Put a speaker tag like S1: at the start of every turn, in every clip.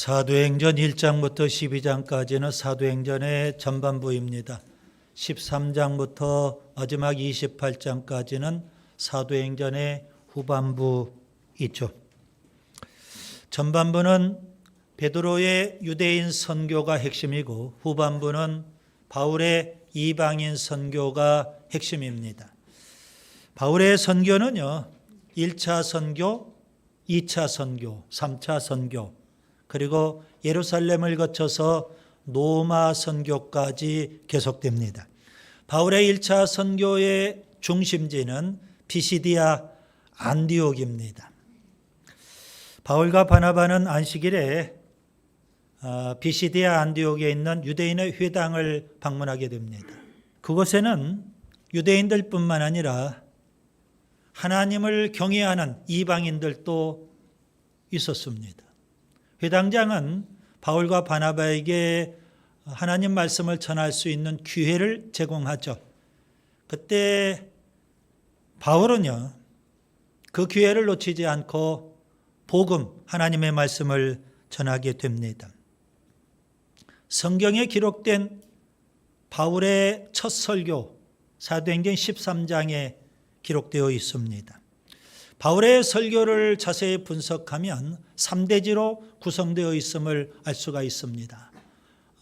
S1: 사도행전 1장부터 12장까지는 사도행전의 전반부입니다. 13장부터 마지막 28장까지는 사도행전의 후반부이죠. 전반부는 베드로의 유대인 선교가 핵심이고 후반부는 바울의 이방인 선교가 핵심입니다. 바울의 선교는요, 1차 선교, 2차 선교, 3차 선교, 그리고 예루살렘을 거쳐서 로마 선교까지 계속됩니다. 바울의 1차 선교의 중심지는 피시디아 안디옥입니다. 바울과 바나바는 안식일에 피시디아 안디옥에 있는 유대인의 회당을 방문하게 됩니다. 그곳에는 유대인들뿐만 아니라 하나님을 경외하는 이방인들도 있었습니다. 회당장은 바울과 바나바에게 하나님 말씀을 전할 수 있는 기회를 제공하죠. 그때 바울은요, 그 기회를 놓치지 않고 복음, 하나님의 말씀을 전하게 됩니다. 성경에 기록된 바울의 첫 설교, 사도행전 13장에 기록되어 있습니다. 바울의 설교를 자세히 분석하면 3대지로 구성되어 있음을 알 수가 있습니다.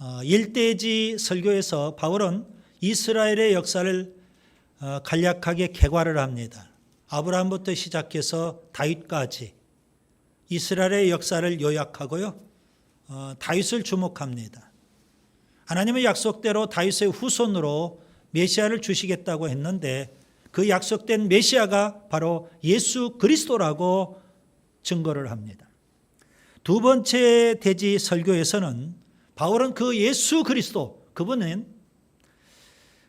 S1: 1대지 설교에서 바울은 이스라엘의 역사를 간략하게 개괄을 합니다. 아브라함부터 시작해서 다윗까지 이스라엘의 역사를 요약하고요, 다윗을 주목합니다. 하나님의 약속대로 다윗의 후손으로 메시아를 주시겠다고 했는데 그 약속된 메시아가 바로 예수 그리스도라고 증거를 합니다. 두 번째 대지 설교에서는 바울은 그 예수 그리스도, 그분은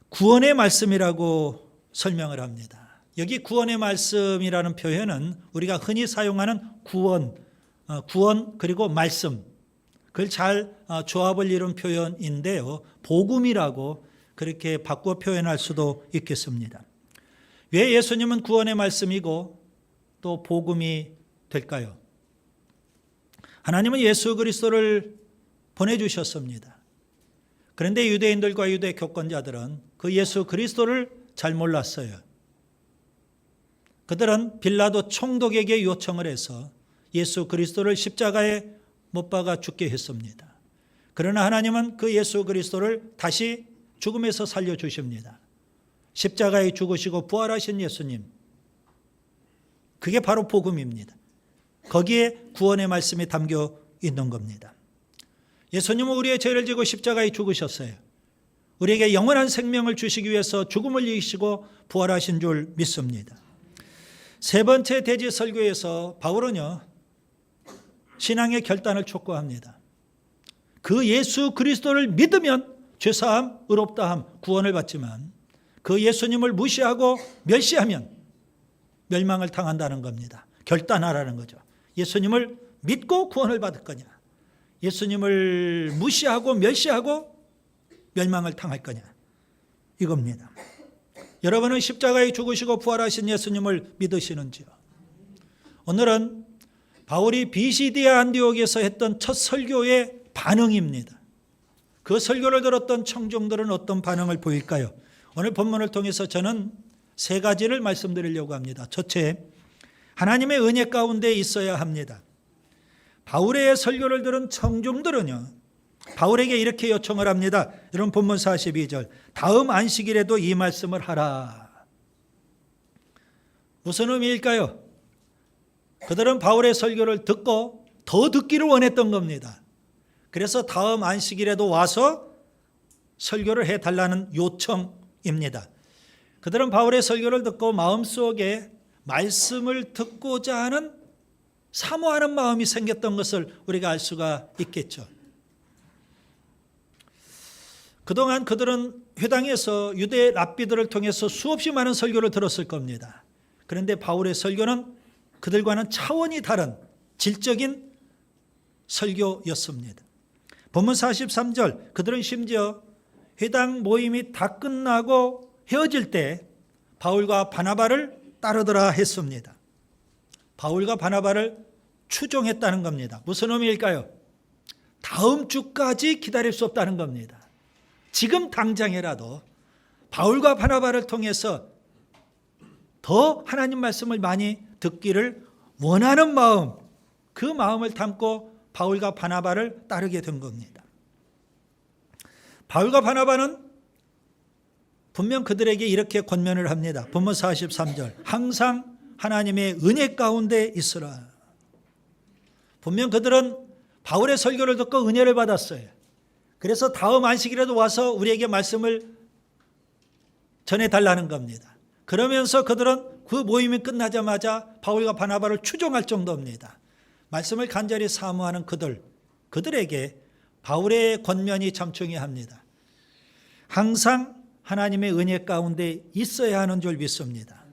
S1: 구원의 말씀이라고 설명을 합니다. 여기 구원의 말씀이라는 표현은 우리가 흔히 사용하는 구원 그리고 말씀, 그걸 잘 조합을 이룬 표현인데요. 복음이라고 그렇게 바꿔 표현할 수도 있겠습니다. 왜 예수님은 구원의 말씀이고 또 복음이 될까요? 하나님은 예수 그리스도를 보내주셨습니다. 그런데 유대인들과 유대 교권자들은 그 예수 그리스도를 잘 몰랐어요. 그들은 빌라도 총독에게 요청을 해서 예수 그리스도를 십자가에 못 박아 죽게 했습니다. 그러나 하나님은 그 예수 그리스도를 다시 죽음에서 살려주십니다. 십자가에 죽으시고 부활하신 예수님, 그게 바로 복음입니다. 거기에 구원의 말씀이 담겨 있는 겁니다. 예수님은 우리의 죄를 지고 십자가에 죽으셨어요. 우리에게 영원한 생명을 주시기 위해서 죽음을 이기시고 부활하신 줄 믿습니다. 세 번째 대지 설교에서 바울은요, 신앙의 결단을 촉구합니다. 그 예수 그리스도를 믿으면 죄사함, 의롭다함, 구원을 받지만 그 예수님을 무시하고 멸시하면 멸망을 당한다는 겁니다. 결단하라는 거죠. 예수님을 믿고 구원을 받을 거냐, 예수님을 무시하고 멸시하고 멸망을 당할 거냐, 이겁니다. 여러분은 십자가에 죽으시고 부활하신 예수님을 믿으시는지요? 오늘은 바울이 비시디아 안디옥에서 했던 첫 설교의 반응입니다. 그 설교를 들었던 청중들은 어떤 반응을 보일까요? 오늘 본문을 통해서 저는 세 가지를 말씀드리려고 합니다. 첫째, 하나님의 은혜 가운데 있어야 합니다. 바울의 설교를 들은 청중들은요, 바울에게 이렇게 요청을 합니다. 여러분 본문 42절, 다음 안식일에도 이 말씀을 하라. 무슨 의미일까요? 그들은 바울의 설교를 듣고 더 듣기를 원했던 겁니다. 그래서 다음 안식일에도 와서 설교를 해달라는 요청입니다. 그들은 바울의 설교를 듣고 마음속에 말씀을 듣고자 하는 사모하는 마음이 생겼던 것을 우리가 알 수가 있겠죠. 그동안 그들은 회당에서 유대 랍비들을 통해서 수없이 많은 설교를 들었을 겁니다. 그런데 바울의 설교는 그들과는 차원이 다른 질적인 설교였습니다. 본문 43절, 그들은 심지어 회당 모임이 다 끝나고 헤어질 때 바울과 바나바를 따르더라 했습니다. 바울과 바나바를 추종했다는 겁니다. 무슨 의미일까요? 다음 주까지 기다릴 수 없다는 겁니다. 지금 당장이라도 바울과 바나바를 통해서 더 하나님 말씀을 많이 듣기를 원하는 마음, 그 마음을 담고 바울과 바나바를 따르게 된 겁니다. 바울과 바나바는 분명 그들에게 이렇게 권면을 합니다. 본문 43절, 항상 하나님의 은혜 가운데 있으라. 분명 그들은 바울의 설교를 듣고 은혜를 받았어요. 그래서 다음 안식일에도 와서 우리에게 말씀을 전해달라는 겁니다. 그러면서 그들은 그 모임이 끝나자마자 바울과 바나바를 추종할 정도입니다. 말씀을 간절히 사모하는 그들에게 바울의 권면이 참 중요합니다. 항상 하나님의 은혜 가운데 있어야 하는 줄 믿습니다.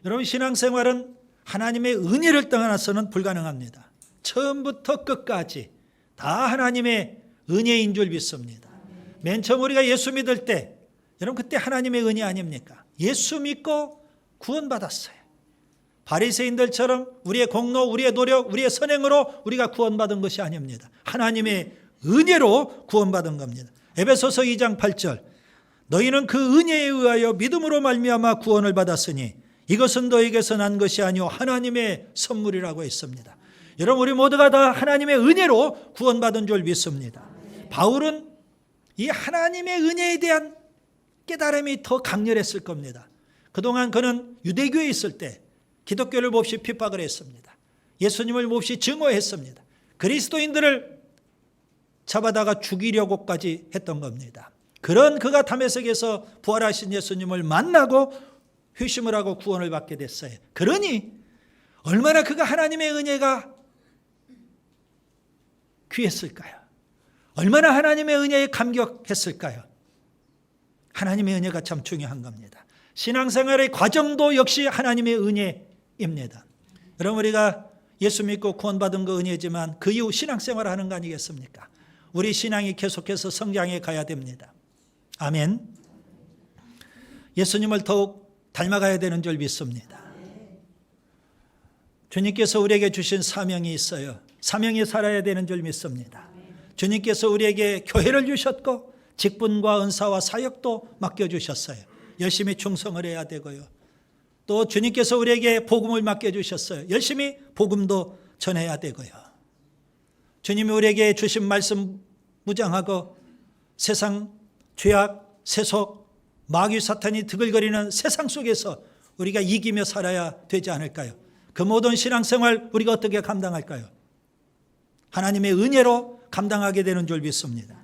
S1: 여러분, 신앙생활은 하나님의 은혜를 떠나서는 불가능합니다. 처음부터 끝까지 다 하나님의 은혜인 줄 믿습니다. 맨 처음 우리가 예수 믿을 때, 여러분 그때 하나님의 은혜 아닙니까? 예수 믿고 구원받았어요. 바리새인들처럼 우리의 공로, 우리의 노력, 우리의 선행으로 우리가 구원받은 것이 아닙니다. 하나님의 은혜로 구원받은 겁니다. 에베소서 2장 8절, 너희는 그 은혜에 의하여 믿음으로 말미암아 구원을 받았으니 이것은 너희에게서 난 것이 아니요 하나님의 선물이라고 했습니다. 여러분, 우리 모두가 다 하나님의 은혜로 구원받은 줄 믿습니다. 바울은 이 하나님의 은혜에 대한 깨달음이 더 강렬했을 겁니다. 그동안 그는 유대교에 있을 때 기독교를 몹시 핍박을 했습니다. 예수님을 몹시 증오했습니다. 그리스도인들을 잡아다가 죽이려고까지 했던 겁니다. 그런 그가 다메섹에서 부활하신 예수님을 만나고 회심을 하고 구원을 받게 됐어요. 그러니 얼마나 그가 하나님의 은혜가 귀했을까요? 얼마나 하나님의 은혜에 감격했을까요? 하나님의 은혜가 참 중요한 겁니다. 신앙생활의 과정도 역시 하나님의 은혜입니다. 여러분, 우리가 예수 믿고 구원받은 거 은혜지만 그 이후 신앙생활을 하는 거 아니겠습니까? 우리 신앙이 계속해서 성장해 가야 됩니다. 아멘. 예수님을 더욱 닮아가야 되는 줄 믿습니다. 주님께서 우리에게 주신 사명이 있어요. 사명이 살아야 되는 줄 믿습니다. 주님께서 우리에게 교회를 주셨고 직분과 은사와 사역도 맡겨주셨어요. 열심히 충성을 해야 되고요. 또 주님께서 우리에게 복음을 맡겨주셨어요. 열심히 복음도 전해야 되고요. 주님이 우리에게 주신 말씀 무장하고 세상 죄악, 세속, 마귀 사탄이 드글거리는 세상 속에서 우리가 이기며 살아야 되지 않을까요? 그 모든 신앙생활 우리가 어떻게 감당할까요? 하나님의 은혜로 감당하게 되는 줄 믿습니다.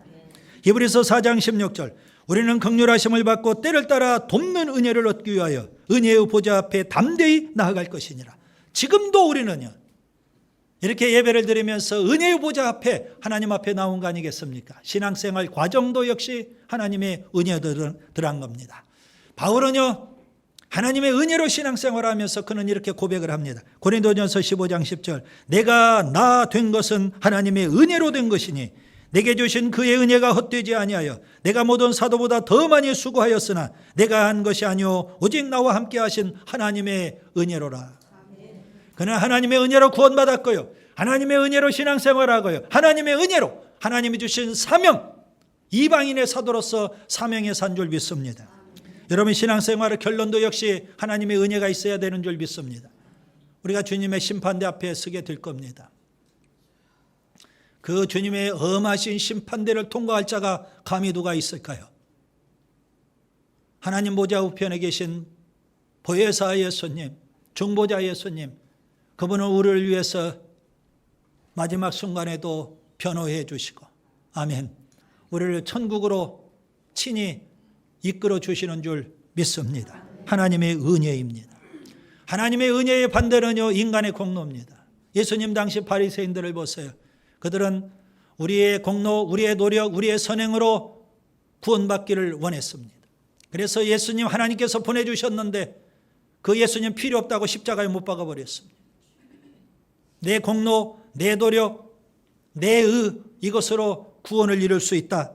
S1: 히브리서 4장 16절, 우리는 긍휼하심을 받고 때를 따라 돕는 은혜를 얻기 위하여 은혜의 보좌 앞에 담대히 나아갈 것이니라. 지금도 우리는요, 이렇게 예배를 드리면서 은혜의 보좌 앞에 하나님 앞에 나온 거 아니겠습니까? 신앙생활 과정도 역시 하나님의 은혜로 들어간 겁니다. 바울은요, 하나님의 은혜로 신앙생활을 하면서 그는 이렇게 고백을 합니다. 고린도전서 15장 10절, 내가 나 된 것은 하나님의 은혜로 된 것이니 내게 주신 그의 은혜가 헛되지 아니하여 내가 모든 사도보다 더 많이 수고하였으나 내가 한 것이 아니오 오직 나와 함께 하신 하나님의 은혜로라. 그는 하나님의 은혜로 구원받았고요, 하나님의 은혜로 신앙생활하고요, 하나님의 은혜로 하나님이 주신 사명, 이방인의 사도로서 사명에 산 줄 믿습니다. 여러분, 신앙생활의 결론도 역시 하나님의 은혜가 있어야 되는 줄 믿습니다. 우리가 주님의 심판대 앞에 서게 될 겁니다. 그 주님의 엄하신 심판대를 통과할 자가 감히 누가 있을까요? 하나님 보좌 우편에 계신 보혜사 예수님, 중보자 예수님, 그분은 우리를 위해서 마지막 순간에도 변호해 주시고, 아멘, 우리를 천국으로 친히 이끌어 주시는 줄 믿습니다. 하나님의 은혜입니다. 하나님의 은혜의 반대는요, 인간의 공로입니다. 예수님 당시 바리새인들을 보세요. 그들은 우리의 공로, 우리의 노력, 우리의 선행으로 구원받기를 원했습니다. 그래서 예수님 하나님께서 보내주셨는데 그 예수님 필요 없다고 십자가에 못 박아버렸습니다. 내 공로, 내 노력, 내 이것으로 구원을 이룰 수 있다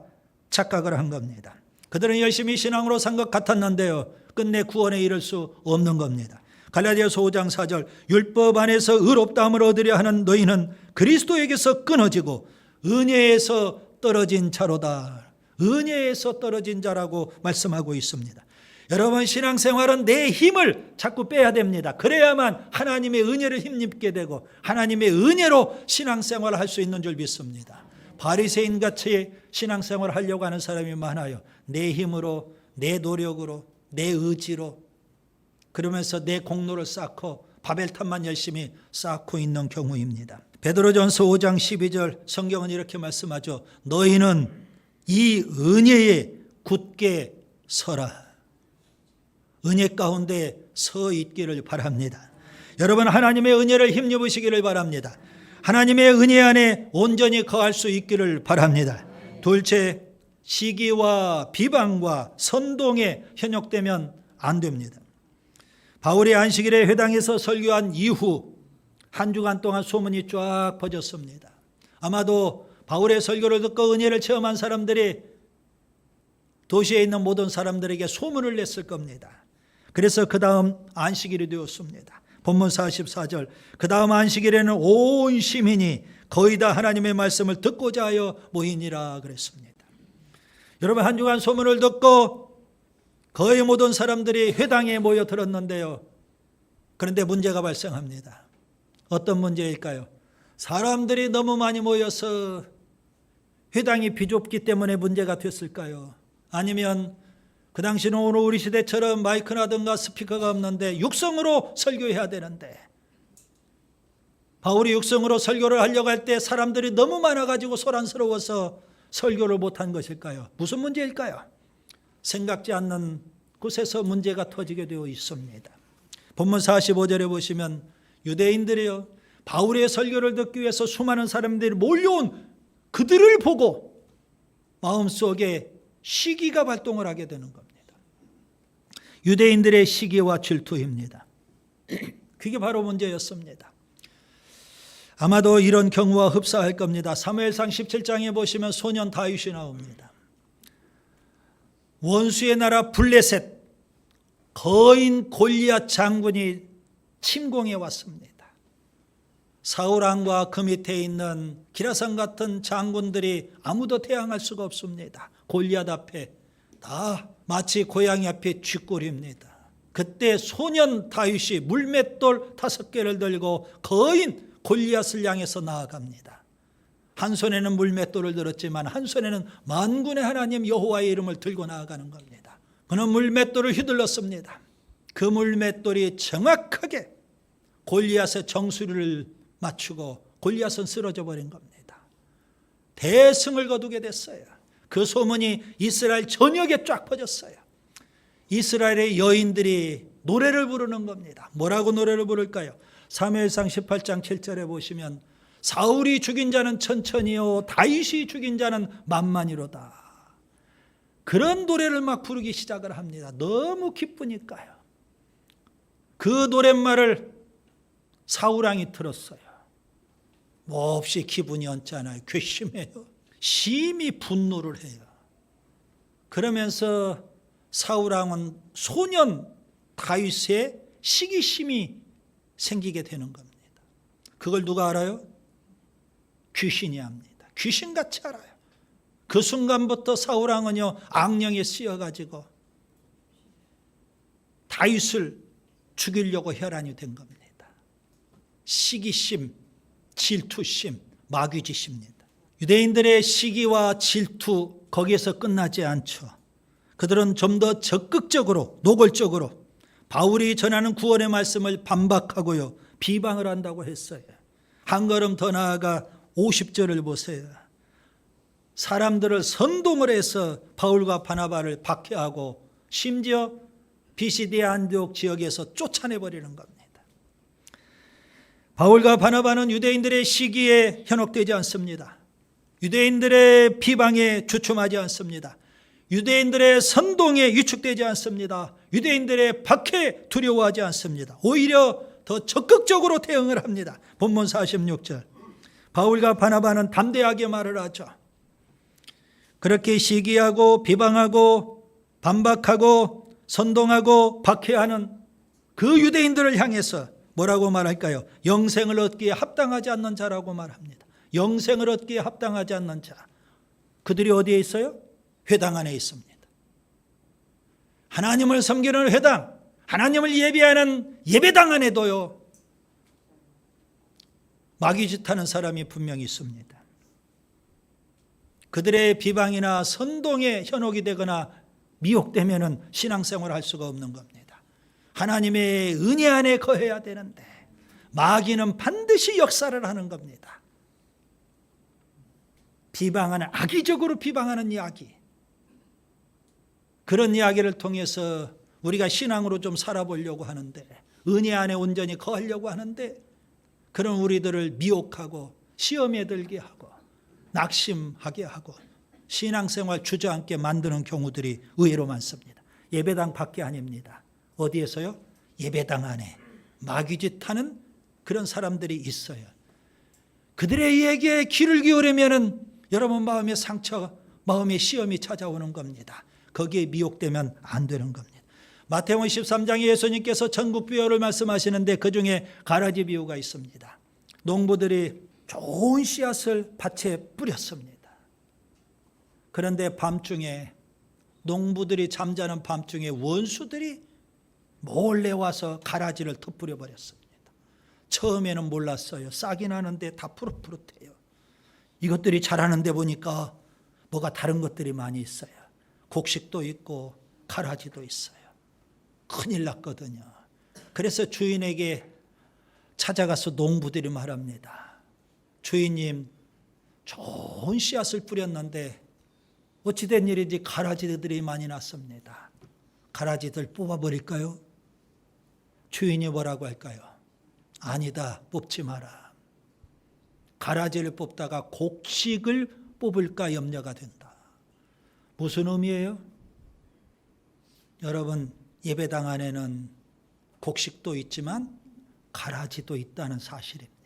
S1: 착각을 한 겁니다. 그들은 열심히 신앙으로 산 것 같았는데요, 끝내 구원에 이를 수 없는 겁니다. 갈라디아서 5장 4절, 율법 안에서 의롭다함을 얻으려 하는 너희는 그리스도에게서 끊어지고 은혜에서 떨어진 자로다. 은혜에서 떨어진 자라고 말씀하고 있습니다. 여러분, 신앙생활은 내 힘을 자꾸 빼야 됩니다. 그래야만 하나님의 은혜를 힘입게 되고 하나님의 은혜로 신앙생활을 할 수 있는 줄 믿습니다. 바리새인같이 신앙생활을 하려고 하는 사람이 많아요. 내 힘으로, 내 노력으로, 내 의지로, 그러면서 내 공로를 쌓고 바벨탑만 열심히 쌓고 있는 경우입니다. 베드로전서 5장 12절 성경은 이렇게 말씀하죠. 너희는 이 은혜에 굳게 서라. 은혜 가운데 서 있기를 바랍니다. 여러분, 하나님의 은혜를 힘입으시기를 바랍니다. 하나님의 은혜 안에 온전히 거할 수 있기를 바랍니다. 둘째, 시기와 비방과 선동에 현혹되면 안 됩니다. 바울이 안식일에 회당에서 설교한 이후 한 주간 동안 소문이 쫙 퍼졌습니다. 아마도 바울의 설교를 듣고 은혜를 체험한 사람들이 도시에 있는 모든 사람들에게 소문을 냈을 겁니다. 그래서 그 다음 안식일이 되었습니다. 본문 44절, 그 다음 안식일에는 온 시민이 거의 다 하나님의 말씀을 듣고자 하여 모이니라 그랬습니다. 여러분, 한 주간 소문을 듣고 거의 모든 사람들이 회당에 모여 들었는데요. 그런데 문제가 발생합니다. 어떤 문제일까요? 사람들이 너무 많이 모여서 회당이 비좁기 때문에 문제가 됐을까요? 아니면 그 당시는 오늘 우리 시대처럼 마이크라든가 스피커가 없는데 육성으로 설교해야 되는데 바울이 육성으로 설교를 하려고 할 때 사람들이 너무 많아가지고 소란스러워서 설교를 못한 것일까요? 무슨 문제일까요? 생각지 않는 곳에서 문제가 터지게 되어 있습니다. 본문 45절에 보시면 유대인들이요, 바울의 설교를 듣기 위해서 수많은 사람들이 몰려온 그들을 보고 마음속에 시기가 발동을 하게 되는 겁니다. 유대인들의 시기와 질투입니다. 그게 바로 문제였습니다. 아마도 이런 경우와 흡사할 겁니다. 사무엘상 17장에 보시면 소년 다윗이 나옵니다. 원수의 나라 블레셋 거인 골리앗 장군이 침공해 왔습니다. 사울 왕과 그 밑에 있는 기라상 같은 장군들이 아무도 대항할 수가 없습니다. 골리앗 앞에 다 마치 고양이 앞에 쥐꼬리입니다. 그때 소년 다윗이 물맷돌 5개를 들고 거인 골리앗을 향해서 나아갑니다. 한 손에는 물맷돌을 들었지만 한 손에는 만군의 하나님 여호와의 이름을 들고 나아가는 겁니다. 그는 물맷돌을 휘둘렀습니다. 그 물맷돌이 정확하게 골리앗의 정수리를 맞추고 골리앗은 쓰러져 버린 겁니다. 대승을 거두게 됐어요. 그 소문이 이스라엘 전역에 쫙 퍼졌어요. 이스라엘의 여인들이 노래를 부르는 겁니다. 뭐라고 노래를 부를까요? 사무엘상 18장 7절에 보시면 사울이 죽인 자는 천천히요 다윗이 죽인 자는 만만이로다. 그런 노래를 막 부르기 시작을 합니다. 너무 기쁘니까요. 그 노랫말을 사울 왕이 들었어요. 몹시 기분이 언짢아요. 괘씸해요. 심히 분노를 해요. 그러면서 사울 왕은 소년 다윗의 시기심이 생기게 되는 겁니다. 그걸 누가 알아요? 귀신이 압니다. 귀신같이 알아요. 그 순간부터 사울 왕은요 악령에 쓰여가지고 다윗을 죽이려고 혈안이 된 겁니다. 시기심, 질투심, 마귀짓입니다. 유대인들의 시기와 질투 거기에서 끝나지 않죠. 그들은 좀 더 적극적으로 노골적으로 바울이 전하는 구원의 말씀을 반박하고요 비방을 한다고 했어요. 한 걸음 더 나아가 50절을 보세요. 사람들을 선동을 해서 바울과 바나바를 박해하고 심지어 비시디아 안디옥 지역에서 쫓아내버리는 겁니다. 바울과 바나바는 유대인들의 시기에 현혹되지 않습니다. 유대인들의 비방에 주춤하지 않습니다. 유대인들의 선동에 위축되지 않습니다. 유대인들의 박해에 두려워하지 않습니다. 오히려 더 적극적으로 대응을 합니다. 본문 46절. 바울과 바나바는 담대하게 말을 하죠. 그렇게 시기하고 비방하고 반박하고 선동하고 박해하는 그 유대인들을 향해서 뭐라고 말할까요? 영생을 얻기에 합당하지 않는 자라고 말합니다. 영생을 얻기에 합당하지 않는 자, 그들이 어디에 있어요? 회당 안에 있습니다. 하나님을 섬기는 회당, 하나님을 예배하는 예배당 안에도요, 마귀짓하는 사람이 분명히 있습니다. 그들의 비방이나 선동에 현혹이 되거나 미혹되면 신앙생활을 할 수가 없는 겁니다. 하나님의 은혜 안에 거해야 되는데 마귀는 반드시 역사를 하는 겁니다. 비방하는, 악의적으로 비방하는 이야기, 그런 이야기를 통해서 우리가 신앙으로 좀 살아보려고 하는데, 은혜 안에 온전히 거하려고 하는데, 그런 우리들을 미혹하고 시험에 들게 하고 낙심하게 하고 신앙생활 주저앉게 만드는 경우들이 의외로 많습니다. 예배당 밖이 아닙니다. 어디에서요? 예배당 안에 마귀짓하는 그런 사람들이 있어요. 그들의 얘기에 귀를 기울이면 여러분 마음의 상처, 마음의 시험이 찾아오는 겁니다. 거기에 미혹되면 안 되는 겁니다. 마태복음 13장에 예수님께서 천국 비유를 말씀하시는데 그중에 가라지 비유가 있습니다. 농부들이 좋은 씨앗을 밭에 뿌렸습니다. 그런데 밤중에, 농부들이 잠자는 밤중에 원수들이 몰래 와서 가라지를 터뜨려 버렸습니다. 처음에는 몰랐어요. 싹이 나는데 다 푸릇푸릇해요. 이것들이 자라는데 보니까 뭐가 다른 것들이 많이 있어요. 곡식도 있고 가라지도 있어요. 큰일 났거든요. 그래서 주인에게 찾아가서 농부들이 말합니다. 주인님, 좋은 씨앗을 뿌렸는데 어찌된 일인지 가라지들이 많이 났습니다. 가라지들 뽑아버릴까요? 주인이 뭐라고 할까요? 아니다, 뽑지 마라. 가라지를 뽑다가 곡식을 뽑을까 염려가 된다. 무슨 의미예요? 여러분, 예배당 안에는 곡식도 있지만 가라지도 있다는 사실입니다.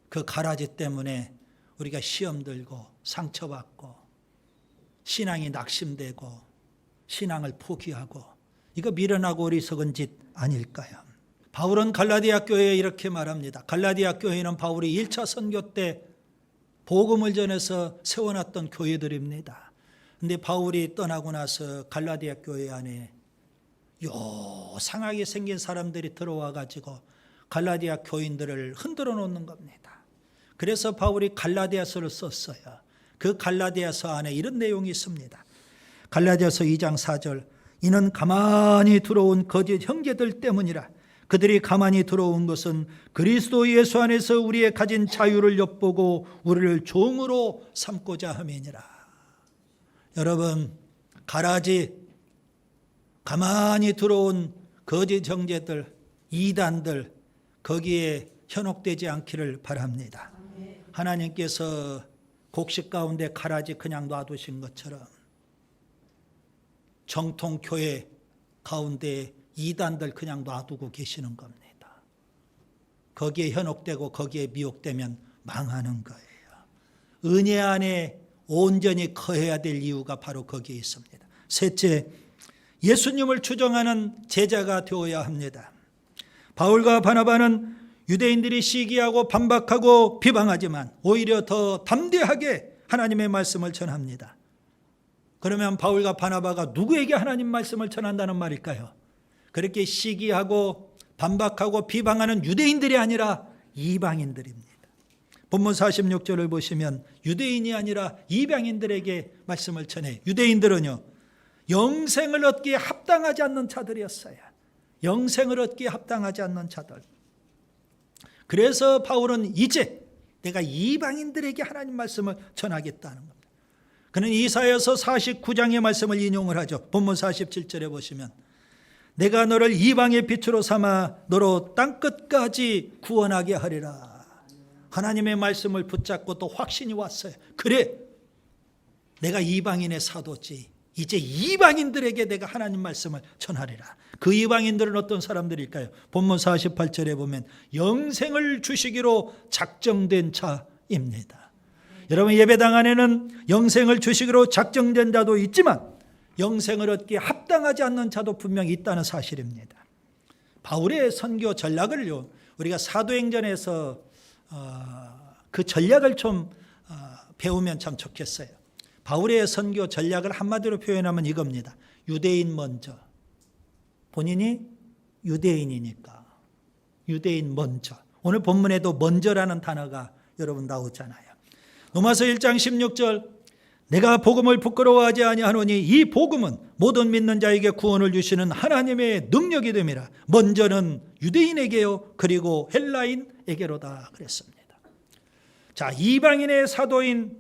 S1: 그 가라지 때문에 우리가 시험 들고 상처받고 신앙이 낙심되고 신앙을 포기하고, 이거 미련하고 어리석은 짓 아닐까요? 바울은 갈라디아 교회에 이렇게 말합니다. 갈라디아 교회는 바울이 1차 선교 때 복음을 전해서 세워놨던 교회들입니다. 그런데 바울이 떠나고 나서 갈라디아 교회 안에 요상하게 생긴 사람들이 들어와 가지고 갈라디아 교인들을 흔들어 놓는 겁니다. 그래서 바울이 갈라디아서를 썼어요. 그 갈라디아서 안에 이런 내용이 있습니다. 갈라디아서 2장 4절, 이는 가만히 들어온 거짓 형제들 때문이라. 그들이 가만히 들어온 것은 그리스도 예수 안에서 우리의 가진 자유를 엿보고 우리를 종으로 삼고자 함이니라. 여러분, 가라지, 가만히 들어온 거짓 형제들, 이단들, 거기에 현혹되지 않기를 바랍니다. 하나님께서 곡식 가운데 가라지 그냥 놔두신 것처럼 정통교회 가운데 이단들 그냥 놔두고 계시는 겁니다. 거기에 현혹되고 거기에 미혹되면 망하는 거예요. 은혜 안에 온전히 거해야 될 이유가 바로 거기에 있습니다. 셋째, 예수님을 추종하는 제자가 되어야 합니다. 바울과 바나바는 유대인들이 시기하고 반박하고 비방하지만 오히려 더 담대하게 하나님의 말씀을 전합니다. 그러면 바울과 바나바가 누구에게 하나님 말씀을 전한다는 말일까요? 그렇게 시기하고 반박하고 비방하는 유대인들이 아니라 이방인들입니다. 본문 46절을 보시면 유대인이 아니라 이방인들에게 말씀을 전해. 유대인들은요, 영생을 얻기에 합당하지 않는 자들이었어요. 영생을 얻기에 합당하지 않는 자들. 그래서 바울은 이제 내가 이방인들에게 하나님 말씀을 전하겠다는 겁니다. 그는 이사야서 49장의 말씀을 인용을 하죠. 본문 47절에 보시면 내가 너를 이방의 빛으로 삼아 너로 땅끝까지 구원하게 하리라. 하나님의 말씀을 붙잡고 또 확신이 왔어요. 그래, 내가 이방인의 사도지. 이제 이방인들에게 내가 하나님 말씀을 전하리라. 그 이방인들은 어떤 사람들일까요? 본문 48절에 보면 영생을 주시기로 작정된 자입니다. 여러분, 예배당 안에는 영생을 주시기로 작정된 자도 있지만 영생을 얻기에 합당하지 않는 자도 분명히 있다는 사실입니다. 바울의 선교 전략을요, 우리가 사도행전에서 그 전략을 좀 배우면 참 좋겠어요. 바울의 선교 전략을 한마디로 표현하면 이겁니다. 유대인 먼저. 본인이 유대인이니까 유대인 먼저. 오늘 본문에도 먼저라는 단어가 여러분 나오잖아요. 로마서 1장 16절, 내가 복음을 부끄러워하지 아니하노니 이 복음은 모든 믿는 자에게 구원을 주시는 하나님의 능력이 됨이라. 먼저는 유대인에게요 그리고 헬라인에게로다 그랬습니다. 자, 이방인의 사도인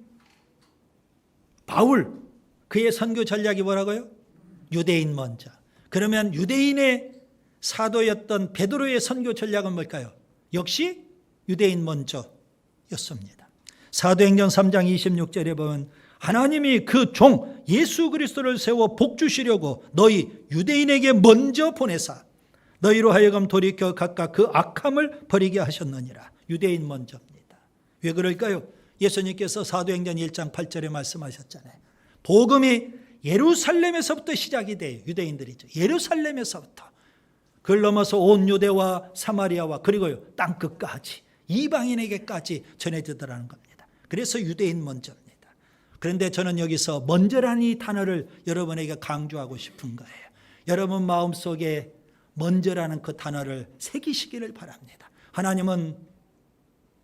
S1: 바울, 그의 선교 전략이 뭐라고요? 유대인 먼저. 그러면 유대인의 사도였던 베드로의 선교 전략은 뭘까요? 역시 유대인 먼저였습니다. 사도행전 3장 26절에 보면 하나님이 그 종 예수 그리스도를 세워 복 주시려고 너희 유대인에게 먼저 보내사 너희로 하여금 돌이켜 각각 그 악함을 버리게 하셨느니라. 유대인 먼저입니다. 왜 그럴까요? 예수님께서 사도행전 1장 8절에 말씀하셨잖아요. 복음이 예루살렘에서부터 시작이 돼요. 유대인들이죠. 예루살렘에서부터. 그걸 넘어서 온 유대와 사마리아와 그리고요 땅끝까지 이방인에게까지 전해지더라는 겁니다. 그래서 유대인 먼저입니다. 그런데 저는 여기서 먼저라는 이 단어를 여러분에게 강조하고 싶은 거예요. 여러분 마음속에 먼저라는 그 단어를 새기시기를 바랍니다. 하나님은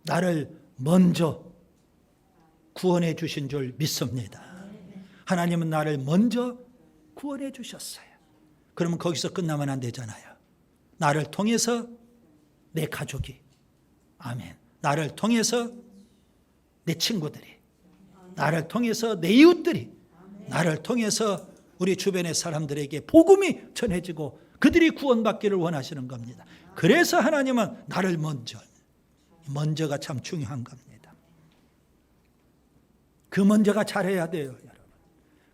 S1: 나를 먼저 구원해 주신 줄 믿습니다. 하나님은 나를 먼저 구원해 주셨어요. 그러면 거기서 끝나면 안 되잖아요. 나를 통해서 내 가족이, 아멘, 나를 통해서 내 친구들이, 나를 통해서 내 이웃들이, 나를 통해서 우리 주변의 사람들에게 복음이 전해지고 그들이 구원받기를 원하시는 겁니다. 그래서 하나님은 나를 먼저가 참 중요한 겁니다. 그 먼저가 잘해야 돼요, 여러분.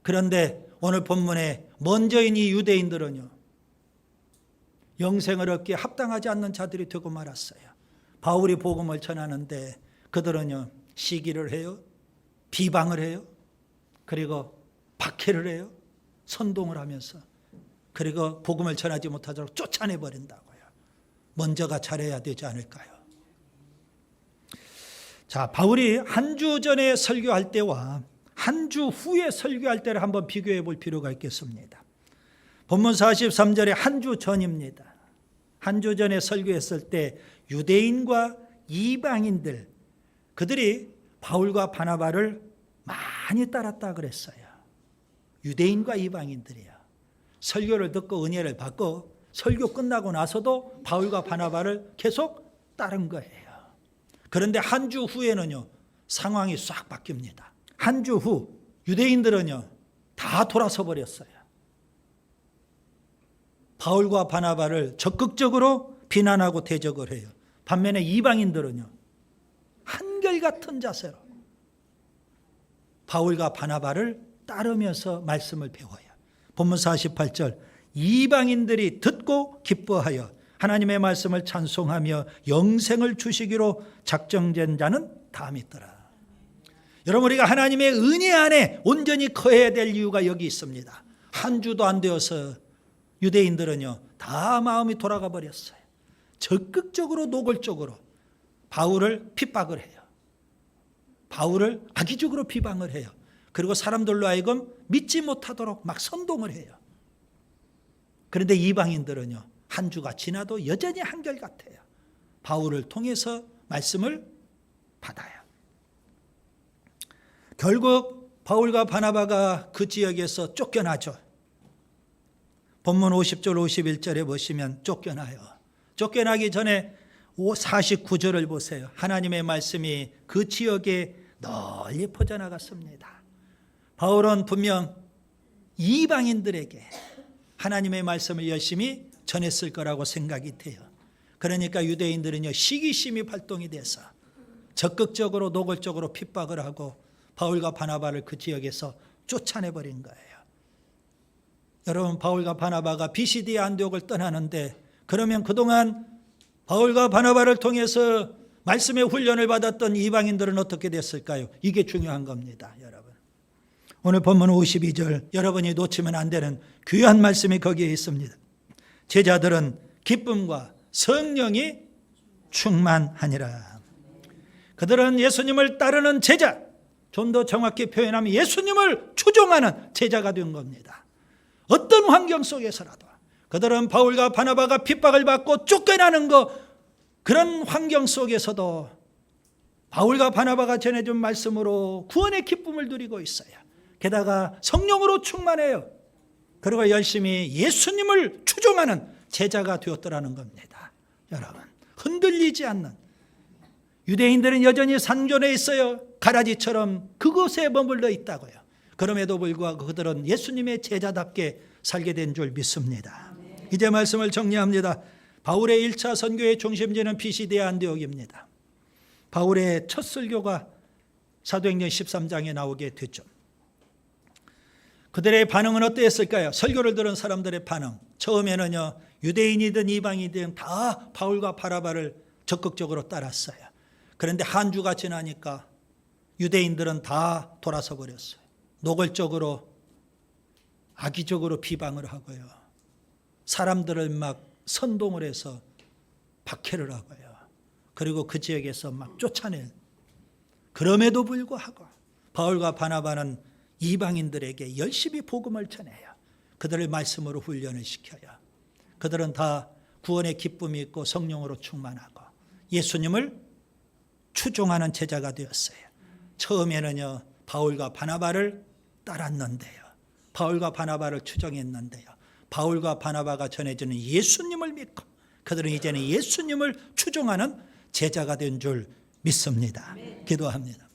S1: 그런데 오늘 본문에 먼저인 이 유대인들은요, 영생을 얻기에 합당하지 않는 자들이 되고 말았어요. 바울이 복음을 전하는데 그들은요, 시기를 해요, 비방을 해요, 그리고 박해를 해요, 선동을 하면서, 그리고 복음을 전하지 못하도록 쫓아내버린다고요. 먼저가 잘해야 되지 않을까요? 자, 바울이 한 주 전에 설교할 때와 한 주 후에 설교할 때를 한번 비교해 볼 필요가 있겠습니다. 본문 43절에 한 주 전입니다. 한 주 전에 설교했을 때 유대인과 이방인들, 그들이 바울과 바나바를 많이 따랐다 그랬어요. 유대인과 이방인들이요. 설교를 듣고 은혜를 받고 설교 끝나고 나서도 바울과 바나바를 계속 따른 거예요. 그런데 한 주 후에는요, 상황이 싹 바뀝니다. 한 주 후 유대인들은요, 다 돌아서 버렸어요. 바울과 바나바를 적극적으로 비난하고 대적을 해요. 반면에 이방인들은요, 한결같은 자세로 바울과 바나바를 따르면서 말씀을 배워요. 본문 48절, 이방인들이 듣고 기뻐하여 하나님의 말씀을 찬송하며 영생을 주시기로 작정된 자는 다 믿더라. 여러분, 우리가 하나님의 은혜 안에 온전히 거해야 될 이유가 여기 있습니다. 한 주도 안 되어서 유대인들은요, 다 마음이 돌아가 버렸어요. 적극적으로 노골적으로 바울을 핍박을 해요. 바울을 악의적으로 비방을 해요. 그리고 사람들로 하여금 믿지 못하도록 막 선동을 해요. 그런데 이방인들은요, 한 주가 지나도 여전히 한결같아요. 바울을 통해서 말씀을 받아요. 결국 바울과 바나바가 그 지역에서 쫓겨나죠. 본문 50절 51절에 보시면 쫓겨나요. 쫓겨나기 전에 49절을 보세요. 하나님의 말씀이 그 지역에 널리 퍼져나갔습니다. 바울은 분명 이방인들에게 하나님의 말씀을 열심히 전했을 거라고 생각이 돼요. 그러니까 유대인들은요, 시기심이 발동이 돼서 적극적으로 노골적으로 핍박을 하고 바울과 바나바를 그 지역에서 쫓아내버린 거예요. 여러분, 바울과 바나바가 비시디아 안디옥을 떠나는데, 그러면 그동안 바울과 바나바를 통해서 말씀의 훈련을 받았던 이방인들은 어떻게 됐을까요? 이게 중요한 겁니다, 여러분. 오늘 본문 52절, 여러분이 놓치면 안 되는 귀한 말씀이 거기에 있습니다. 제자들은 기쁨과 성령이 충만하니라. 그들은 예수님을 따르는 제자, 좀 더 정확히 표현하면 예수님을 추종하는 제자가 된 겁니다. 어떤 환경 속에서라도 그들은 바울과 바나바가 핍박을 받고 쫓겨나는 그런 환경 속에서도 바울과 바나바가 전해준 말씀으로 구원의 기쁨을 누리고 있어요. 게다가 성령으로 충만해요. 그리고 열심히 예수님을 추종하는 제자가 되었더라는 겁니다. 여러분, 흔들리지 않는, 유대인들은 여전히 상존해 있어요. 가라지처럼 그곳에 머물러 있다고요. 그럼에도 불구하고 그들은 예수님의 제자답게 살게 된 줄 믿습니다. 이제 말씀을 정리합니다. 바울의 1차 선교의 중심지는 피시디아 안디옥입니다. 바울의 첫 설교가 사도행전 13장에 나오게 됐죠. 그들의 반응은 어땠을까요? 설교를 들은 사람들의 반응, 처음에는요, 유대인이든 이방인이든 다 바울과 바나바를 적극적으로 따랐어요. 그런데 한 주가 지나니까 유대인들은 다 돌아서 버렸어요. 노골적으로 악의적으로 비방을 하고요, 사람들을 막 선동을 해서 박해를 하고요, 그리고 그 지역에서 막 쫓아낸. 그럼에도 불구하고 바울과 바나바는 이방인들에게 열심히 복음을 전해요. 그들을 말씀으로 훈련을 시켜요. 그들은 다 구원의 기쁨이 있고 성령으로 충만하고 예수님을 추종하는 제자가 되었어요. 처음에는요, 바울과 바나바를 따랐는데요, 바울과 바나바를 추종했는데요, 바울과 바나바가 전해주는 예수님을 믿고 그들은 이제는 예수님을 추종하는 제자가 된 줄 믿습니다. 기도합니다.